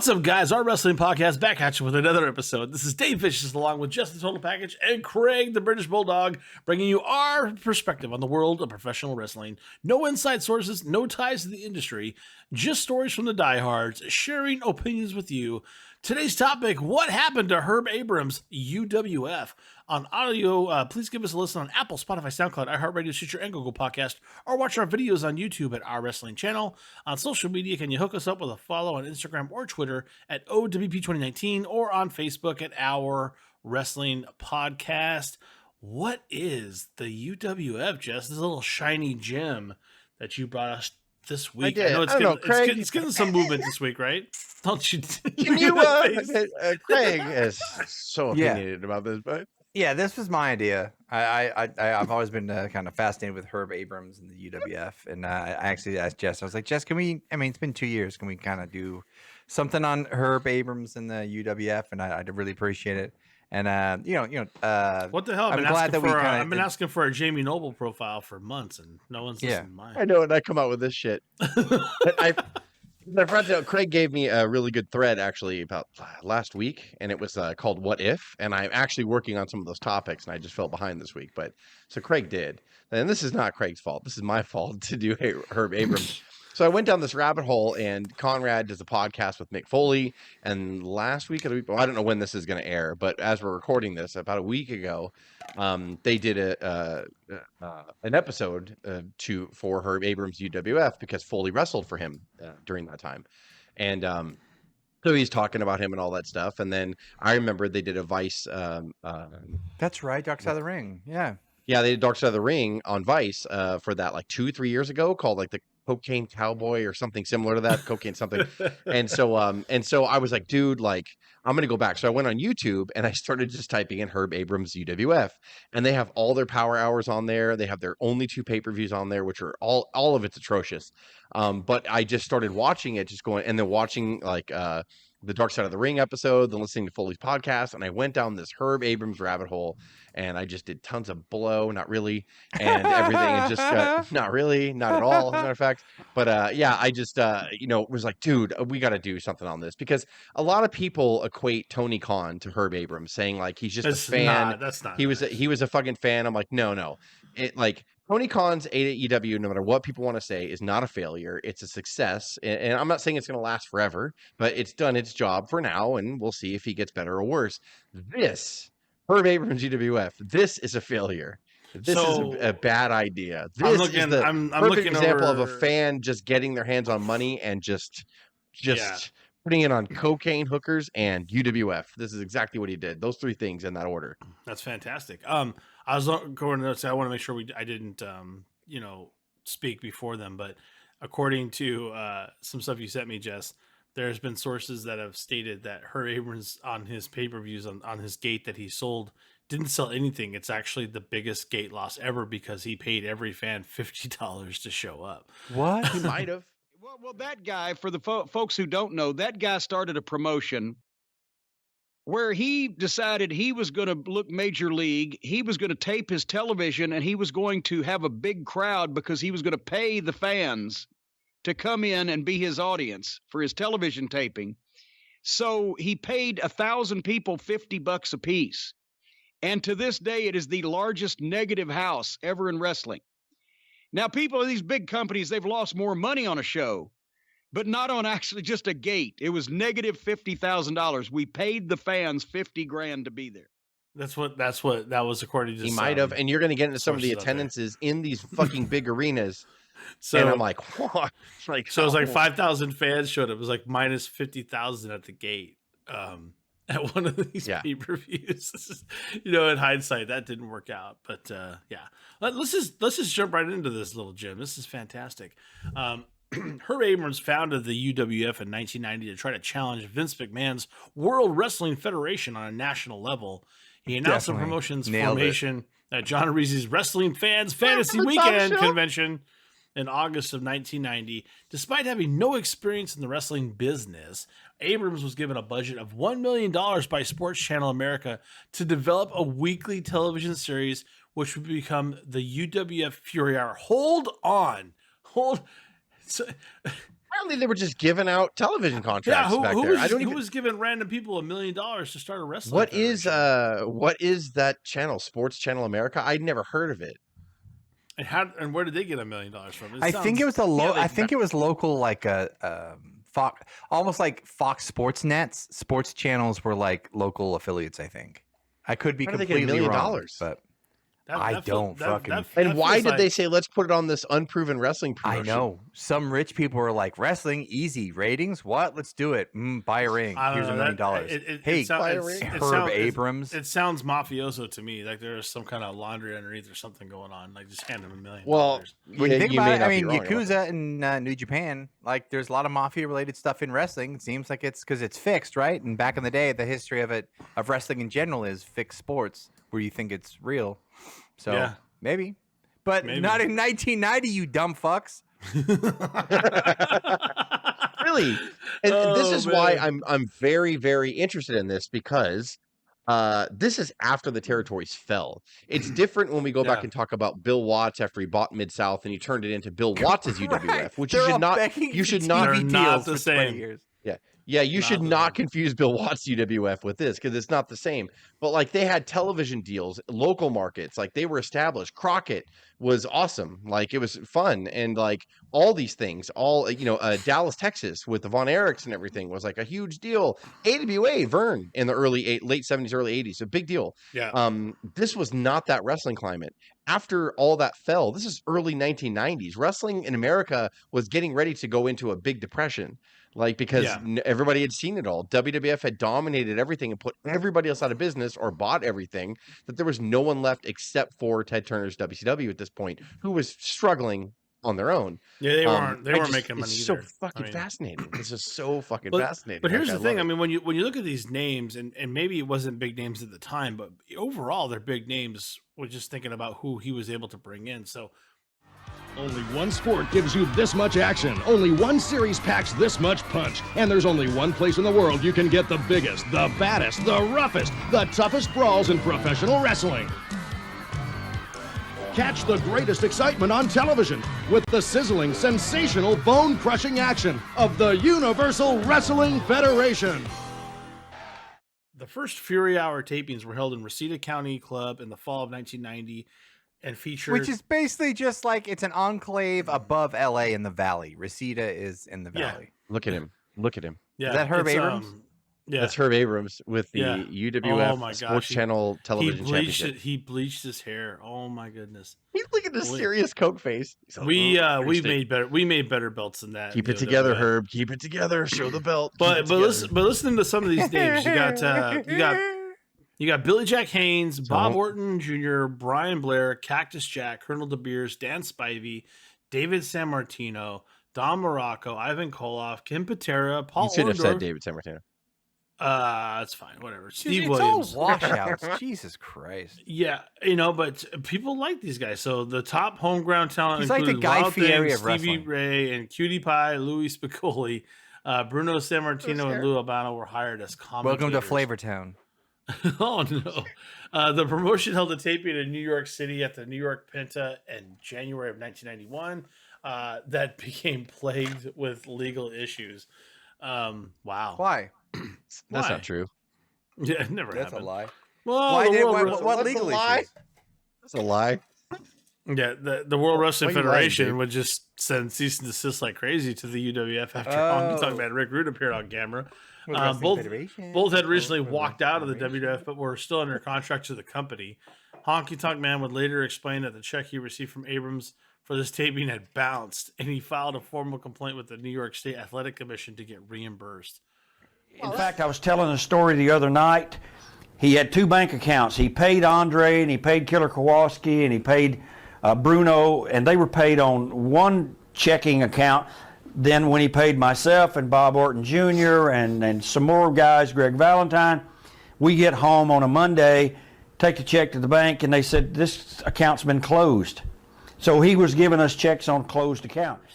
What's up, guys? Our wrestling podcast back at you with another episode. This is Dave Vicious along with Justin Total Package and Craig the British Bulldog, bringing you our perspective on the world of professional wrestling. No inside sources, no ties to the industry, just stories from the diehards, sharing opinions with you. Today's topic, what happened to Herb Abram's UWF? On audio, please give us a listen on Apple, Spotify, SoundCloud, iHeartRadio, Stitcher, and Google Podcast, or watch our videos on YouTube at Our Wrestling Channel. On social media, can you hook us up with a follow on Instagram or Twitter at O.W.P 2019 or on Facebook at Our Wrestling Podcast? What is the UWF, Jess? This little shiny gem that you brought us this week. I know it's getting some movement this week, right? Don't you? Can you? Craig is so opinionated about this, but yeah, this was my idea. I've always been kind of fascinated with Herb Abrams and the UWF, and I actually asked Jess. I was like, Jess, can we? I mean, it's been 2 years. Can we kind of do something on Herb Abrams and the UWF? And I'd really appreciate it. And what the hell? I've been asking for a Jamie Noble profile for months, and no one's listening to mine. I know, and I come out with this shit. My friend Craig gave me a really good thread actually about last week, and it was called "What If," and I'm actually working on some of those topics, and I just fell behind this week. But so Craig did, and this is not Craig's fault. This is my fault to do Herb Abrams. So I went down this rabbit hole, and Conrad does a podcast with Mick Foley. And last week, I don't know when this is going to air, but as we're recording this, about a week ago, they did an episode for Herb Abrams' UWF because Foley wrestled for him during that time, and so he's talking about him and all that stuff. And then I remember they did a Vice. That's right, Dark Side of the Ring. Yeah, they did Dark Side of the Ring on Vice for that like 2-3 years ago, called like the Cocaine Cowboy or something similar to that, cocaine something. And so I was like, dude, like I'm gonna go back. So I went on YouTube and I started just typing in Herb Abrams UWF, and they have all their power hours on there. They have their only 2 pay-per-views on there, which are all of it's atrocious. But I just started watching it, just going and then watching like the Dark Side of the Ring episode, then listening to Foley's podcast, and I went down this Herb Abrams rabbit hole, and I just did tons of blow, not really, and everything, and just not really, not at all, as a matter of fact. But I just was like, dude, we got to do something on this, because a lot of people equate Tony Khan to Herb Abrams, saying like he's just a fan. That's not. He was a fucking fan. I'm like, no, it like. Tony Khan's AEW, no matter what people want to say, is not a failure. It's a success. And I'm not saying it's going to last forever, but it's done its job for now, and we'll see if he gets better or worse. This, Herb Abrams UWF, this is a failure. This is a bad idea. This is the perfect example of a fan just getting their hands on money and just putting it on cocaine, hookers, and UWF. This is exactly what he did. Those 3 things in that order. That's fantastic. I was going to say I want to make sure I didn't speak before them, but according to some stuff you sent me, Jess, there's been sources that have stated that Herb Abrams on his pay-per-views on his gate that he sold didn't sell anything. It's actually the biggest gate loss ever because he paid every fan $50 to show up. What? He might have. Well, that guy, for the folks who don't know, that guy started a promotion where he decided he was going to look major league. He was going to tape his television, and he was going to have a big crowd because he was going to pay the fans to come in and be his audience for his television taping. So he paid 1,000 people $50 a piece. And to this day, it is the largest negative house ever in wrestling. Now, people of these big companies, they've lost more money on a show, but not on actually just a gate. It was negative $50,000. We paid the fans $50,000 to be there. That was according to. He might have, and you're going to get into some of the attendances in these fucking big arenas. So and I'm like, what? So it was like 5,000 fans showed up. It was like minus 50,000 at the gate at one of these pay-per-views. In hindsight, that didn't work out. But let's just jump right into this little gem. This is fantastic. Herb Abrams founded the UWF in 1990 to try to challenge Vince McMahon's World Wrestling Federation on a national level. He announced the promotion's formation at John Arisi's Wrestling Fans Fantasy Weekend convention in August of 1990. Despite having no experience in the wrestling business, Abrams was given a budget of $1 million by Sports Channel America to develop a weekly television series, which would become the UWF Fury Hour. Hold on. So, Apparently, they were just giving out television Yeah, contracts back who there. I don't who even. was giving random people $1 million to start a wrestling? What is federation? that channel? Sports Channel America? I'd never heard of it. And where did they get $1 million from? I think it was the they- I think it was local, like a Fox, almost like Fox Sports Nets. Sports channels were like local affiliates. I think. I could be How did they get $1 completely million? wrong, but I don't fucking- And why did they say let's put it on this unproven wrestling promotion? I know some rich people were like, wrestling easy ratings. What? Let's do it. Buy a ring. Here's $1 million. Hey, Herb Abrams. It sounds mafioso to me. Like there's some kind of laundry underneath or something going on. Like just hand them $1 million. Well, when you think you about may it, not I be mean, wrong about Yakuza in New Japan, like there's a lot of mafia related stuff in wrestling. It seems like it's because it's fixed, right? And back in the day, the history of wrestling in general is fixed sports where you think it's real. So Yeah. maybe. But not in 1990, you dumb fucks. Really, and this is why I'm very, very interested in this, because this is after the territories fell. It's different when we go back and talk about Bill Watts after he bought Mid-South and he turned it into Bill Watts' UWF, which They're you all should not. begging You for should not. TV They're not deals the for 20 same. years. Yeah, you should Not the not same. confuse Bill Watts' UWF with this, because it's not the same. But like they had television deals, local markets, like they were established. Crockett was awesome, like it was fun, and like all these things, all Dallas, Texas, with the Von Erichs and everything was like a huge deal. AWA Vern in the late 70s, early 80s, a big deal. Yeah. This was not that wrestling climate. After all that fell, this is early 1990s. Wrestling in America was getting ready to go into a big depression. Like, because everybody had seen it all. WWF had dominated everything and put everybody else out of business or bought everything, that there was no one left except for Ted Turner's WCW at this point, who was struggling on their own. Yeah, they weren't making money It's either. so fucking fascinating. This is so fucking fascinating. But here's the thing. I I mean, when you look at these names, and maybe it wasn't big names at the time, but overall they're big names. We're just thinking about who he was able to bring in. So only one sport gives you this much action. Only one series packs this much punch. And there's only one place in the world you can get the biggest, the baddest, the roughest, the toughest brawls in professional wrestling. Catch the greatest excitement on television with the sizzling, sensational, bone-crushing action of the Universal Wrestling Federation. the first Fury Hour tapings were held in Reseda County Club in the fall of 1990. And featured, which is basically just like it's an enclave above LA in the valley. Reseda is in the valley. Look at him. Look at him. Yeah, is that Herb Abrams? Yeah, that's Herb Abrams with the UWF Sports Channel television championship. He bleached his hair. Oh my goodness! He's looking at this serious Coke face. Like, we made better belts than that. Keep it together, Herb. Keep it together. Show the belt. But listening to some of these names, you got Billy Jack Haynes, Bob Orton Jr., Brian Blair, Cactus Jack, Colonel De Beers, Dan Spivey, David Sammartino, Don Morocco, Ivan Koloff, Kim Patera, Paul. You should have said Orndorff. David Sammartino. That's fine. Whatever. Steve it's Williams. all washouts. Jesus Christ. Yeah, but people like these guys. So the top homegrown talent He's like the included Guy Wild Fieri Thing, of Stevie wrestling. Ray, and Cutie Pie, Louis Spicolli, Bruno Sammartino, and Lou Albano were hired as commentators. Welcome to Flavortown. Oh no! The promotion held a taping in New York City at the New York Penta in January of 1991. That became plagued with legal issues. Wow. Why? That's not true. Yeah, it never That's happened. a lie. Well, Why the did, World what That's legal a lie. issues? That's a lie. Yeah, the World Wrestling Why are you lying, Federation dude? would just send cease and desist like crazy to the UWF after Honky Tonk Man Rick Rude appeared on camera. Both had recently walked out of the WWF, but were still under contract to the company. Honky Tonk Man would later explain that the check he received from Abrams for this taping had bounced, and he filed a formal complaint with the New York State Athletic Commission to get reimbursed. In fact, I was telling a story the other night. He had two bank accounts. He paid Andre, and he paid Killer Kowalski, and he paid Bruno, and they were paid on one checking account. Then when he paid myself and Bob Orton Jr. and some more guys, Greg Valentine, we get home on a Monday, take the check to the bank, and they said, this account's been closed. So he was giving us checks on closed accounts.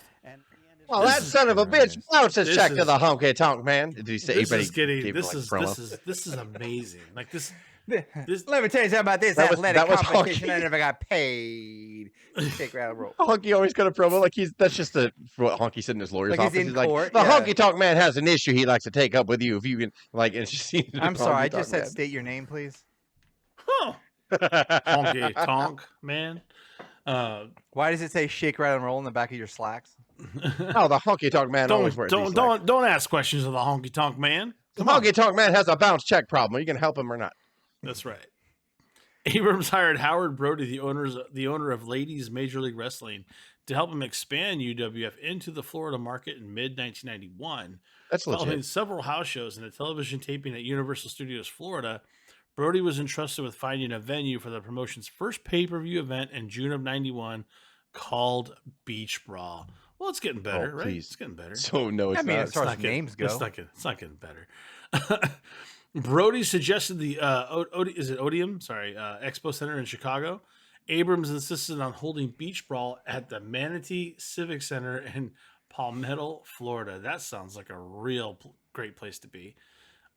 Well, that son of a bitch bounces check to is- the Honky Tonk Man. Did he say? This anybody is getting gave, this like, is promo? this is amazing. Like this Let me tell you something about this That was- athletic that was competition. Honky. I never got paid. Shake, rattle, roll. Honky always got a promo like that's just what Honky said in his lawyer's Like he's office. in He's court, like, the yeah. Honky Tonk Man has an issue he'd like to take up with you if you can, like, it's just. I'm sorry, I just said Man. state your name, please. Huh. Honky tonk man. Why does it say shake, rattle, and roll in the back of your slacks? Oh, the Honky Tonk Man always wears these slacks. Don't ask questions of the honky tonk man. The Honky Tonk Man has a bounce check problem. Are you gonna help him or not? That's right. Abrams hired Howard Brody, the owner of Ladies Major League Wrestling, to help him expand UWF into the Florida market in mid-1991. That's Following legit. several house shows and a television taping at Universal Studios Florida, Brody was entrusted with finding a venue for the promotion's first pay-per-view event in June of 91 called Beach Brawl. Well, it's getting better, right? Please. It's getting better. So no, it's I mean, not. as far as not getting- names go. It's not getting better. Brody suggested the Odeum? Sorry, Expo Center in Chicago. Abrams insisted on holding Beach Brawl at the Manatee Civic Center in Palmetto, Florida. That sounds like a real great place to be.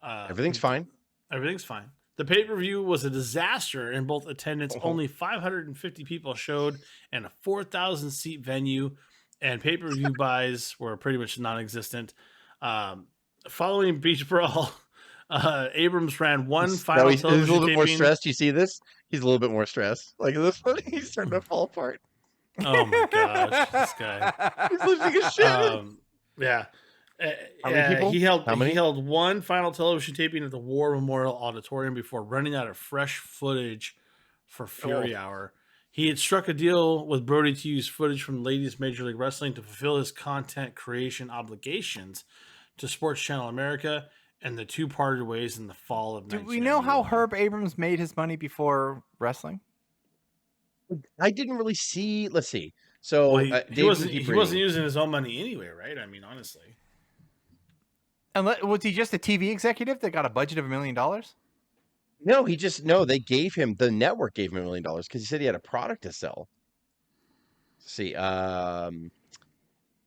Everything's fine. Everything's fine. The pay-per-view was a disaster in both attendance. Only 550 people showed and a 4,000 seat venue, and pay-per-view buys were pretty much non-existent. Following Beach Brawl, Abrams ran one final He's a television little bit more taping. stressed. You see this? He's a little bit more stressed. Like this one, he's starting to fall apart. Oh my gosh, this guy. He's losing his shit. Yeah. How many people? He held How many? He held one final television taping at the War Memorial Auditorium before running out of fresh footage for Fury Hour. He had struck a deal with Brody to use footage from Ladies Major League Wrestling to fulfill his content creation obligations to Sports Channel America, and the two parted ways in the fall of 1991. Do we know how Herb Abrams made his money before wrestling? I didn't really see. Let's see. So Well, he Dave wasn't can keep he wasn't reading. using his own money anyway, right? I mean, honestly. Was he just a TV executive that got a budget of $1 million? No, they gave him, the network gave him $1 million because he said he had a product to sell. Let's see.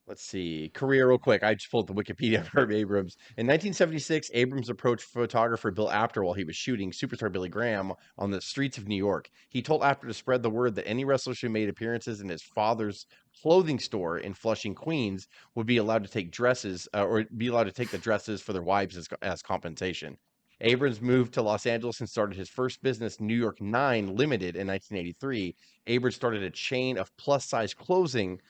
Let's see. Career real quick. I just pulled the Wikipedia of Herb Abrams. In 1976, Abrams approached photographer Bill Apter while he was shooting Superstar Billy Graham on the streets of New York. He told Apter to spread the word that any wrestlers who made appearances in his father's clothing store in Flushing, Queens, would be allowed to take dresses or be allowed to take the dresses for their wives as compensation. Abrams moved to Los Angeles and started his first business, New York 9 Limited, in 1983. Abrams started a chain of plus-size clothing,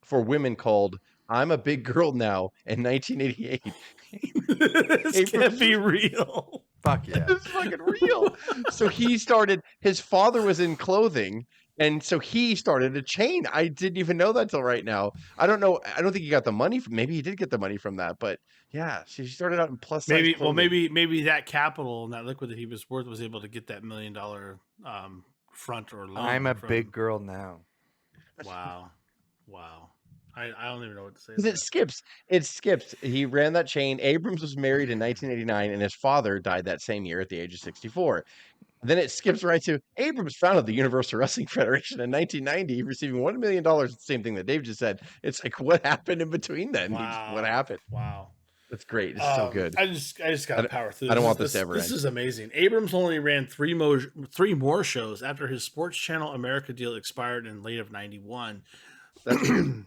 for women called I'm a Big Girl Now in 1988. This can't be real. Fuck yeah. It's fucking real. So his father was in clothing, and so he started a chain. I didn't even know that until right now. I don't know. I don't think he got the money from, maybe he did get the money from that, but yeah, she started out in plus size Maybe, clothing. well, maybe that capital and that liquid that he was worth was able to get that $1 million front or loan. I'm a from- big girl now. Wow. I don't even know what to say. 'Cause it skips. He ran that chain. Abrams was married in 1989, and his father died that same year at the age of 64. Then it skips right to Abrams founded the Universal Wrestling Federation in 1990, receiving $1 million. The same thing that Dave just said. It's like, what happened in between then? What happened? Wow. That's great. It's so good. I just got to power through. I don't want this to ever This end. is amazing. Abrams only ran three more shows after his Sports Channel America deal expired in late of 91. That's weird.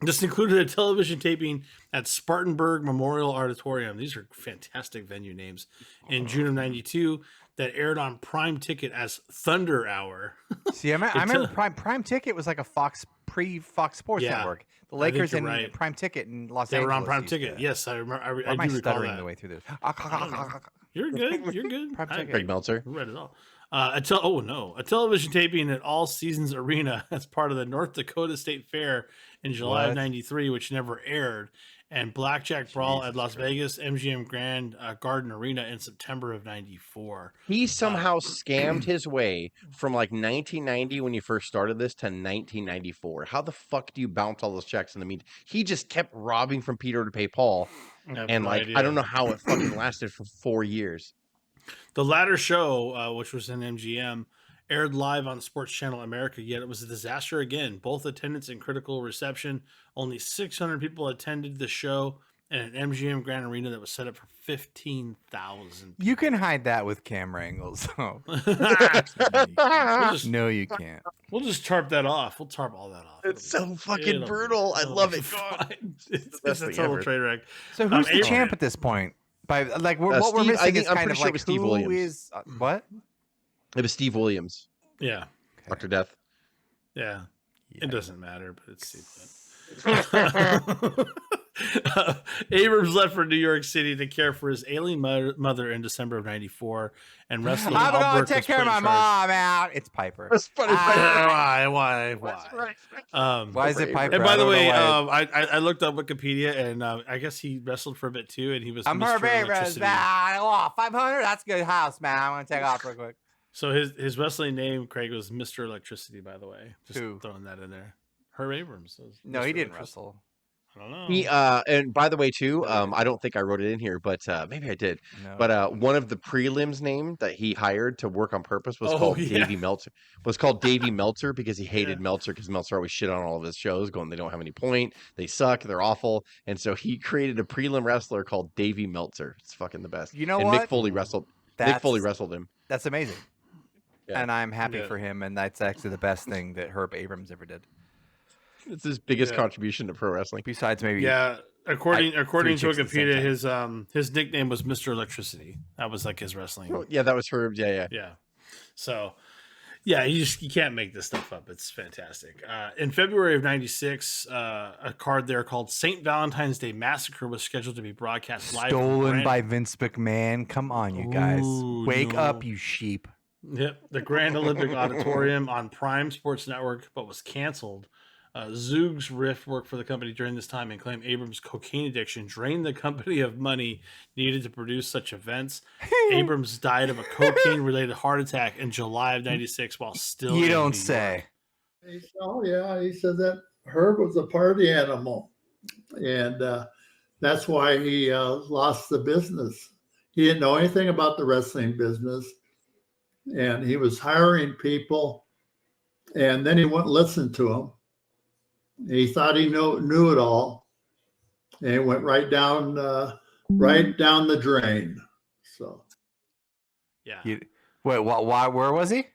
This included a television taping at Spartanburg Memorial Auditorium. These are fantastic venue names. In June of 92, that aired on Prime Ticket as Thunder Hour. See, I remember Prime Ticket was like a Fox Sports Yeah, Network. The I think Lakers you're and right. Prime Ticket in Los They Angeles. were on Prime used Ticket. to- Yes, I remember. Why I am I do recall stuttering that. the way through this? You're good. You're good. Prime Ticket. Craig Meltzer. I read it all. A television taping at All Seasons Arena as part of the North Dakota State Fair in July of What? 93, which never aired, and Blackjack Brawl at Las Vegas MGM Grand Garden Arena in September of 94. He somehow scammed his way from like 1990 when you first started this to 1994. How the fuck do you bounce all those checks in the meantime? He just kept robbing from Peter to pay Paul. I have And no like, idea. I don't know how it fucking lasted for 4 years. The latter show, which was in MGM, aired live on Sports Channel America, yet it was a disaster again. Both attendance and critical reception. Only 600 people attended the show, and an MGM Grand Arena that was set up for 15,000. You can hide that with camera angles. Oh. No, you can't. We'll just tarp that off. We'll tarp all that off. It's so fucking brutal. I love it. God. It's a total train wreck. So who's the champ at this point? By like what we're missing is kind of like Steve who Williams. is what? It was Steve Williams. Yeah. Dr. Death. Yeah. It doesn't matter, but it's Steve. Abrams left for New York City to care for his ailing mother in December of '94, and wrestling. I'm gonna take care of my mom out. It's Piper. That's funny. Why? Why is it Piper? And by the way, I looked up Wikipedia, and I guess he wrestled for a bit too, and he was. I'm Herb Abrams. 500. That's a good house, man. I'm gonna take off real quick. So his wrestling name, Craig, was Mr. Electricity. By the way, just Who? throwing that in there. Herb Abrams. No, he didn't wrestle. I don't know. He and by the way too, I don't think I wrote it in here, but maybe I did. No. But one of the prelims name that he hired to work on purpose was called Davey Meltzer. Was called Davey Meltzer because he hated Meltzer because Meltzer always shit on all of his shows, going they don't have any point, they suck, they're awful, and so he created a prelim wrestler called Davey Meltzer. It's fucking the best. You know and what? Mick Foley wrestled. Mick Foley wrestled him. That's amazing. Yeah. And I'm happy for him, and that's actually the best thing that Herb Abrams ever did. It's his biggest contribution to pro wrestling. Besides maybe according to chicks at the same Wikipedia, his nickname was Mr. Electricity. That was like his wrestling. Oh, yeah, that was Herb. Yeah. So yeah, you can't make this stuff up. It's fantastic. In February of '96, a card there called St. Valentine's Day Massacre was scheduled to be broadcast live. stolen by Vince McMahon. Come on, you guys, wake up, you sheep. Yep, the Grand Olympic Auditorium on Prime Sports Network, but was canceled. Zoogs Rift worked for the company during this time and claimed Abrams' cocaine addiction drained the company of money needed to produce such events. Abrams died of a cocaine-related heart attack in July of '96 while still. You in don't New say. York. Oh yeah, he said that Herb was a party animal, and that's why he lost the business. He didn't know anything about the wrestling business, and he was hiring people, and then he wouldn't listen to them. He thought he knew it all, and it went right down the drain. So, Yeah. Wait, why? Where was he?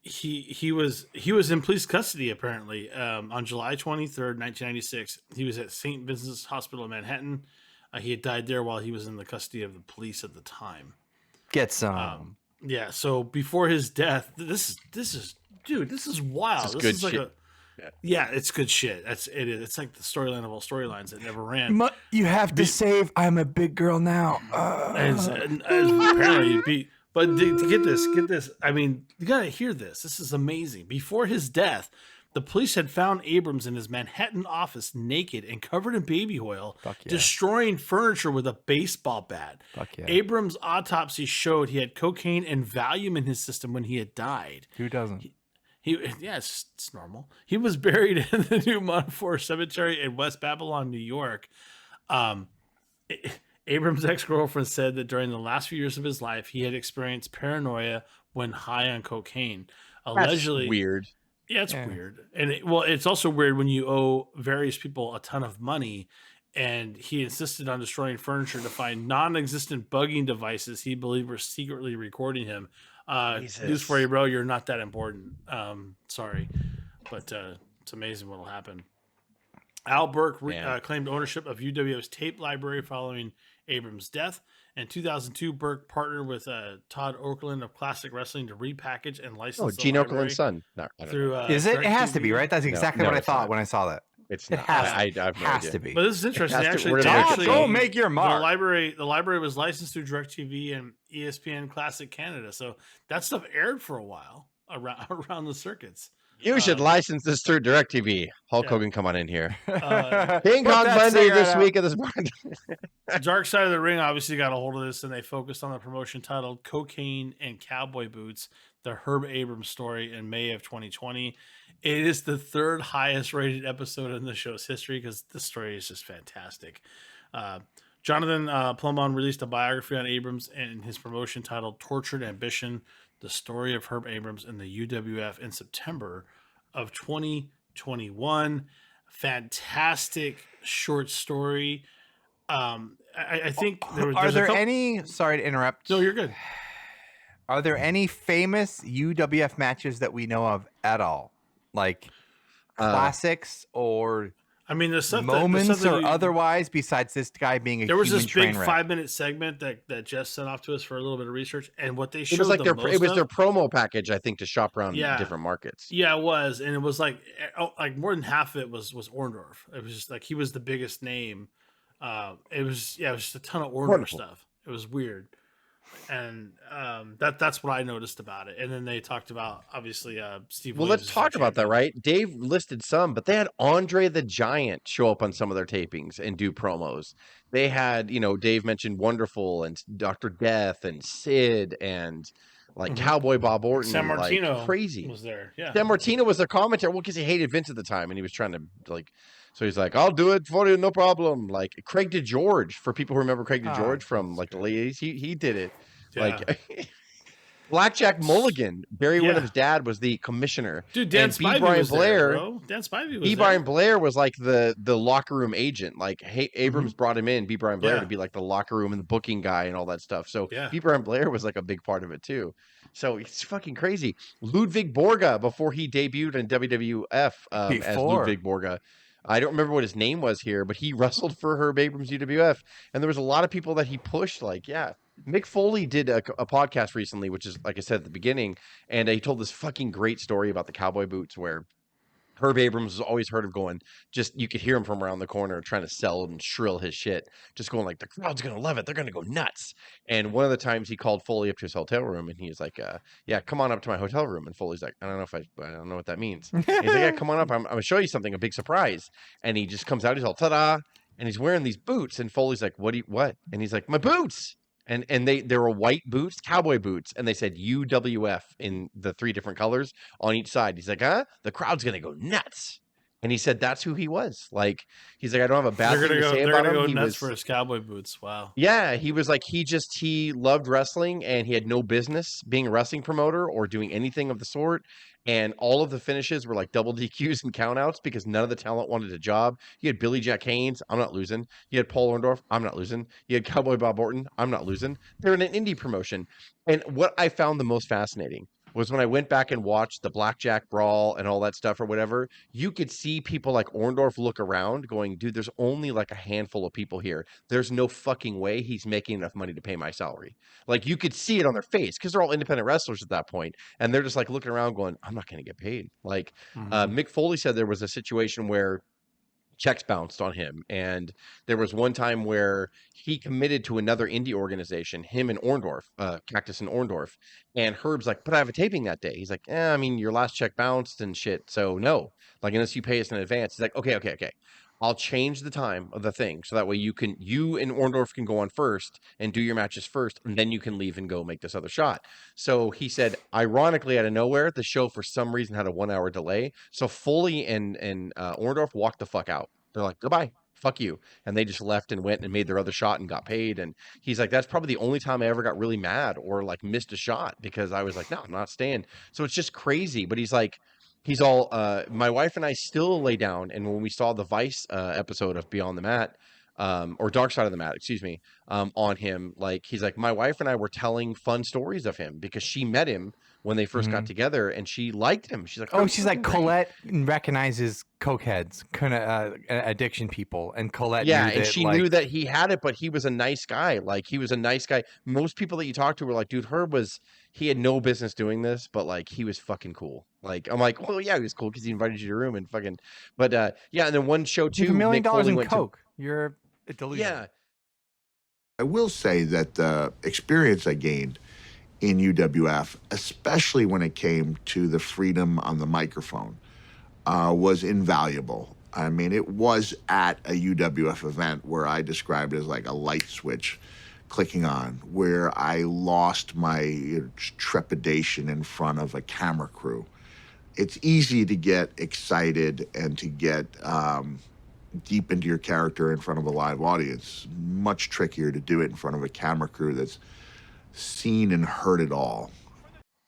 He was in police custody apparently on July 23rd, 1996. He was at St. Vincent's Hospital in Manhattan. He had died there while he was in the custody of the police at the time. Get some. Yeah. So before his death, this is wild. This is like shit. Yeah, it's good shit. It's like the storyline of all storylines that never ran. You have to save. I'm a big girl now. Apparently, but to get this. I mean, you gotta hear this. This is amazing. Before his death, the police had found Abrams in his Manhattan office naked and covered in baby oil, destroying furniture with a baseball bat. Abrams' autopsy showed he had cocaine and Valium in his system when he had died. Who doesn't? It's normal. He was buried in the New Montfort Cemetery in West Babylon, New York. Abrams' ex-girlfriend said that during the last few years of his life, he had experienced paranoia when high on cocaine. Allegedly, that's weird. Yeah, it's weird. And it's also weird when you owe various people a ton of money, and he insisted on destroying furniture to find non-existent bugging devices he believed were secretly recording him. News for you, bro. You're not that important. Sorry, but it's amazing what'll happen. Al Burke claimed ownership of UWF's tape library following Abrams' death. In 2002, Burke partnered with Todd Okerlund of Classic Wrestling to repackage and license. Gene Okerlund's son. No, is it? It has to be, right? That's exactly what I thought when I saw that. It's not. It has to be. But this is interesting. Actually, go make your mark. The library was licensed through DirecTV and ESPN Classic Canada, so that stuff aired for a while around the circuits. You should license this through DirecTV. Hulk Hogan, come on in here. King Kong Monday this week of this morning. Dark Side of the Ring obviously got a hold of this, and they focused on the promotion titled "Cocaine and Cowboy Boots: The Herb Abrams Story" in May of 2020. It is the third highest rated episode in the show's history because the story is just fantastic. Jonathan Plumon released a biography on Abrams and his promotion titled "Tortured Ambition: The Story of Herb Abrams in the UWF" in September of 2021. Fantastic short story. I think Are there's there a couple, any? Sorry to interrupt. No, you're good. Are there any famous UWF matches that we know of at all, like classics or I mean, there's moments or otherwise, besides this guy being a there was human this big train wreck? 5-minute segment that Jess sent off to us for a little bit of research, and what they showed It was like the most it was of, their promo package, I think, to shop around Yeah. different markets. Yeah, it was, and it was like more than half of it was Orndorff. It was just like he was the biggest name. It was just a ton of Orndorff Wonderful. stuff. It was weird, and that's what I noticed about it. And then they talked about obviously Steve. Well, Williams let's as talk their about that, champion. right? Dave listed some, but they had Andre the Giant show up on some of their tapings and do promos. They had, Dave mentioned Wonderful and Dr. Death and Sid and like Mhm. Cowboy Bob Orton, San Martino like crazy. was there. Yeah, San Martino was their commentator. Well, because he hated Vince at the time and he was trying to so he's like, I'll do it for you, no problem. Like Craig DeGeorge, for people who remember Craig DeGeorge from like the late 80s, he did it. Yeah. Like Blackjack Mulligan, Barry Yeah. Windham's dad, was the commissioner. dude, Dan And B. Spivey Brian was Blair, there, bro. Dan Spivey was B. there. Brian Blair was like the locker room agent. Like, hey, Abrams brought him in, B. Brian Blair, Yeah. to be like the locker room and the booking guy and all that stuff. So Yeah. B. Brian Blair was like a big part of it too. So it's fucking crazy. Ludwig Borga, before he debuted in WWF as Before. Ludwig Borga. I don't remember what his name was here, but he wrestled for Herb Abrams UWF. And there was a lot of people that he pushed. Like, yeah. Mick Foley did a podcast recently, which is, like I said at the beginning, and he told this fucking great story about the cowboy boots where Herb Abrams was always heard of going, just you could hear him from around the corner trying to sell and shrill his shit, just going like, the crowd's going to love it. They're going to go nuts. And one of the times he called Foley up to his hotel room and he's like, yeah, come on up to my hotel room. And Foley's like, I don't know what that means. He's like, yeah, come on up. I'm going to show you something, a big surprise. And he just comes out, he's all, ta-da. And he's wearing these boots. And Foley's like, what? And he's like, my boots. And they were white boots, cowboy boots, and they said UWF in the 3 different colors on each side. He's like, the crowd's gonna go nuts. And he said that's who he was. Like, he's like, I don't have a bad thing to say They're about gonna him. go He nuts was, for his cowboy boots. Wow. yeah, he was like, he loved wrestling and he had no business being a wrestling promoter or doing anything of the sort. And all of the finishes were like double DQs and countouts because none of the talent wanted a job. You had Billy Jack Haynes, I'm not losing. You had Paul Orndorff, I'm not losing. You had Cowboy Bob Orton, I'm not losing. They're in an indie promotion. And what I found the most fascinating was when I went back and watched the Blackjack Brawl and all that stuff or whatever, you could see people like Orndorff look around going, dude, there's only like a handful of people here. There's no fucking way he's making enough money to pay my salary. Like, you could see it on their face because they're all independent wrestlers at that point. And they're just like looking around going, I'm not going to get paid. Like, Mick Foley said there was a situation where checks bounced on him. And there was one time where he committed to another indie organization, him and Orndorff, Cactus and Orndorff. And Herb's like, but I have a taping that day. He's like, I mean, your last check bounced and shit. So no, like, unless you pay us in advance. He's like, okay. I'll change the time of the thing. So that way you and Orndorff can go on first and do your matches first. And then you can leave and go make this other shot. So he said, ironically, out of nowhere, the show for some reason had a 1-hour delay. So Foley and Orndorff walked the fuck out. They're like, goodbye, fuck you. And they just left and went and made their other shot and got paid. And he's like, that's probably the only time I ever got really mad or like missed a shot because I was like, no, I'm not staying. So it's just crazy. But he's like, he's all, my wife and I still lay down. And when we saw the Vice episode of Beyond the Mat, or Dark Side of the Mat, excuse me, on him, like, he's like, my wife and I were telling fun stories of him because she met him when they first got together and she liked him. She's like, oh, she's like, Colette recognizes cokeheads, kind of addiction people. And Colette yeah, knew and that, she knew that he had it, but he was a nice guy. Like, he was a nice guy. Most people that you talk to were like, dude, Herb he had no business doing this, but like, he was fucking cool. Like, I'm like, well, yeah, he was cool because he invited you to your room and fucking, but yeah, and then one show too, $1 million Mick Foley in went coke. You're a delusion. Yeah. I will say that the experience I gained in UWF, especially when it came to the freedom on the microphone, was invaluable. I mean, it was at a UWF event where I described it as like a light switch clicking on, where I lost my trepidation in front of a camera crew. It's easy to get excited and to get deep into your character in front of a live audience. Much trickier to do it in front of a camera crew that's seen and heard it all.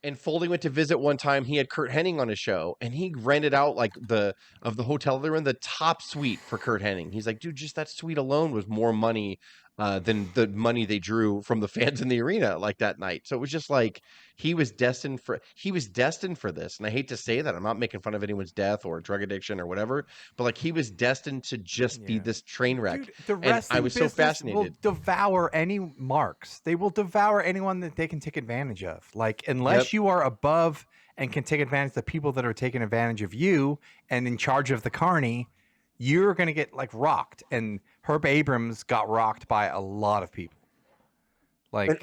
And Foley went to visit one time. He had Kurt Hennig on his show, and he rented out like the hotel they were in, the top suite for Kurt Hennig. He's like, dude, just that suite alone was more money than the money they drew from the fans in the arena like that night. So it was just like he was destined for this. And I hate to say that. I'm not making fun of anyone's death or drug addiction or whatever, but like he was destined to just be this train wreck. Dude, the and wrestling I was so business fascinated. will devour any marks. They will devour anyone that they can take advantage of. Like, unless you are above and can take advantage of the people that are taking advantage of you and in charge of the carny, you're going to get like rocked. And Herb Abrams got rocked by a lot of people. Like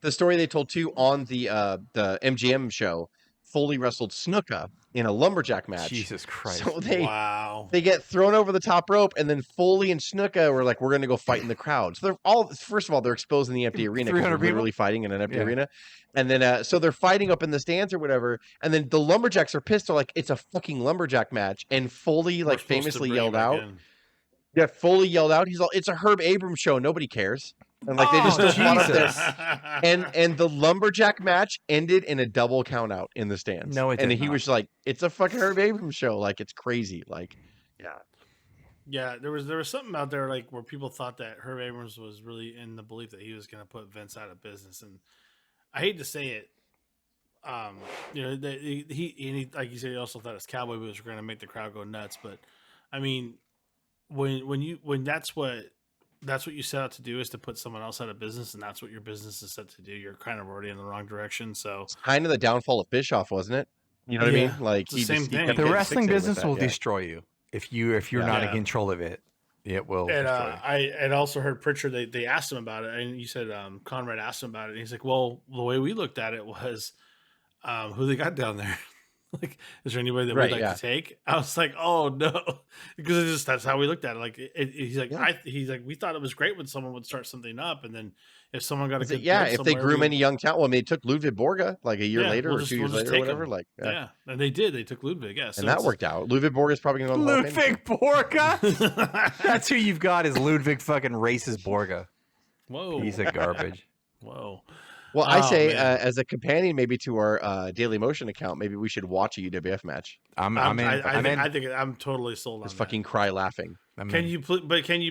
the story they told too on the MGM show, Foley wrestled Snuka in a lumberjack match. Jesus Christ. So Wow. they get thrown over the top rope, and then Foley and Snuka were like, we're going to go fight in the crowd. So they're all, first of all, they're exposed in the empty arena because they're 300 people? literally fighting in an empty arena. And then, so they're fighting up in the stands or whatever. And then the lumberjacks are pissed. They're like, it's a fucking lumberjack match. And Foley like famously yelled out. Yeah, Foley yelled out. He's all, it's a Herb Abram show. Nobody cares. And like they just still fought up there. And the lumberjack match ended in a double count out in the stands. No, it did and he not. was like, it's a fucking Herb Abram show. Like it's crazy. Like, yeah. Yeah, there was something out there like where people thought that Herb Abrams was really in the belief that he was going to put Vince out of business, and I hate to say it, you know, that he like you said, he also thought his cowboy moves were going to make the crowd go nuts. But I mean, when that's what you set out to do, is to put someone else out of business, and that's what your business is set to do, you're kind of already in the wrong direction. So It's kind of the downfall of Bischoff, wasn't it? You know what I mean? Like it's the same thing. kept the getting wrestling fixated with business that, will yeah. destroy you if you're not in control of it. It will. And destroy you. I had also heard Pritchard. They asked him about it, and you said Conrad asked him about it. And he's like, "Well, the way we looked at it was, who they got down there. Like, is there anybody that we'd like to take?" I was like, "Oh no," because that's how we looked at it. Like, he's like, he's like, we thought it was great when someone would start something up, and then if someone got a good if they grew any young talent, well, I mean, they took Ludwig Borga like a year later or 2 years later or whatever. Like, yeah, and they did. They took Ludwig, so and that worked out. Ludwig Borga is probably going to go. Ludwig Borga. That's who you've got is Ludwig fucking racist Borga. Whoa, He's a garbage. Whoa. Well, I say as a companion, maybe to our Daily Motion account, maybe we should watch a UWF match. I think I'm totally sold on Just fucking cry laughing. Can you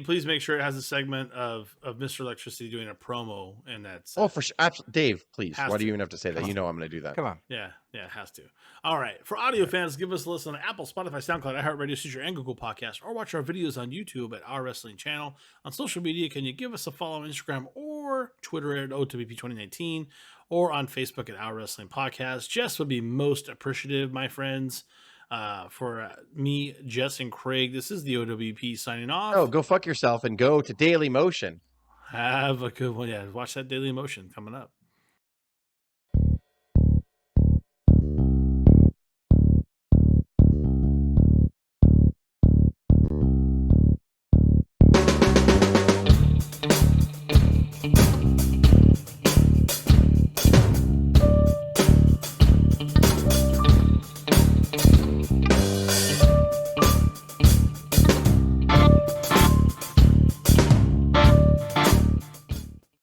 please make sure it has a segment of Mr. Electricity doing a promo in that? Oh, for sure, Dave, please. Has Why to. do you even have to say that? You know I'm going to do that. Come on. Yeah, it has to. All right, for audio fans, give us a listen on Apple, Spotify, SoundCloud, iHeartRadio, Stitcher, and Google Podcasts, or watch our videos on YouTube at Our Wrestling Channel. On social media, can you give us a follow on Instagram or Twitter at O.W.P 2019, or on Facebook at Our Wrestling Podcast? Jess would be most appreciative, my friends. For me, Jess, and Craig, this is the O.W.P signing off. Oh, go fuck yourself and go to Daily Motion. Have a good one. Yeah, watch that Daily Motion coming up.